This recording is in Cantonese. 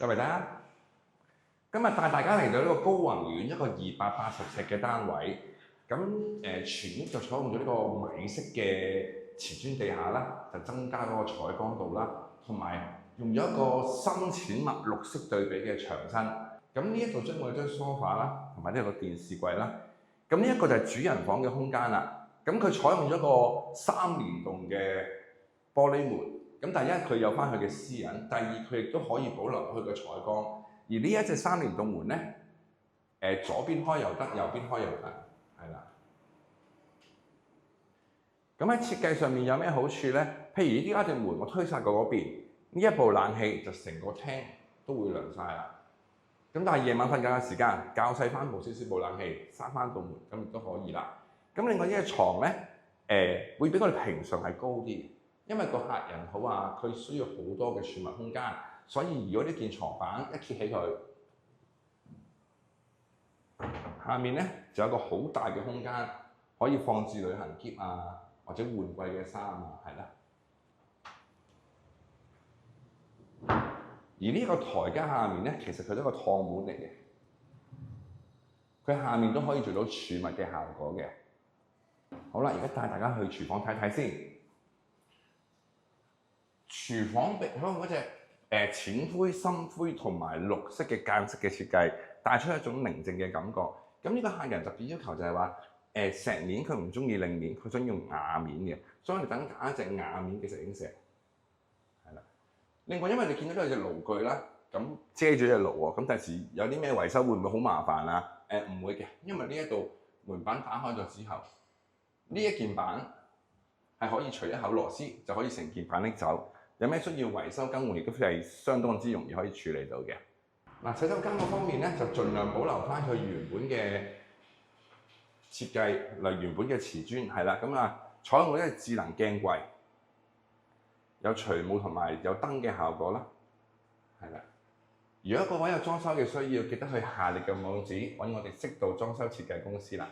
各位大家，今日帶大家嚟到呢個高宏苑一個280尺嘅單位，咁全屋就採用咗呢個米色嘅瓷磚地下啦，就增加嗰個採光度啦，同埋用咗一個深淺墨綠色對比嘅牆身。咁呢一度將會有張梳化啦，同埋呢個電視櫃啦。咁呢一個就係主人房嘅空間啦。咁佢採用咗個3連動嘅玻璃門。咁第一，佢有翻佢嘅私隱；第二，佢亦都可以保留佢嘅採光。而呢一隻3連動門咧，左邊開又得，右邊開又得，係啦。咁喺設計上面有咩好處咧？譬如呢啲隻門我推晒過嗰邊，呢一部冷氣就成個廳都會涼晒啦。咁但係夜晚瞓覺嘅時間，較細翻部少少部冷氣，閂翻道門，咁亦都可以啦。咁另外呢隻床咧，會比我哋平常係高啲。因為個客人好話，佢需要好多嘅儲物空間，所以如果呢件床板一揭起佢，下面咧就有一個好大嘅空間，可以放置旅行篋啊，或者換季嘅衫啊，係啦。而呢個台階下面咧，其實佢都係個趟門嚟嘅，佢下面都可以做到儲物嘅效果嘅。好啦，而家帶大家去廚房睇睇先。廚房俾香港嗰隻淺灰、深灰同埋綠色嘅間色嘅設計，帶出一種寧靜嘅感覺。咁呢個客人特別要求就係話，石面佢唔中意令面，佢想用瓦面嘅，所以我哋等揀一隻瓦面嘅石英石，係啦。另外，因為你見到呢有隻爐具啦，咁遮住隻爐喎，咁第時有啲咩維修會唔會好麻煩啊？唔會嘅，因為呢一度門板打開咗之後，呢一件板係可以除一口螺絲就可以成件板拎走。有咩需要維修更換，亦都係相當之容易可以處理到嘅。嗱，洗手間嗰方面咧，就盡量保留翻佢原本嘅設計，例如原本嘅瓷磚，係啦。咁啊，採用嗰啲智能鏡櫃，有除霧同埋有燈嘅效果啦，係啦。如果個位有裝修嘅需要，記得去下列嘅網址揾我哋適度裝修設計公司啦。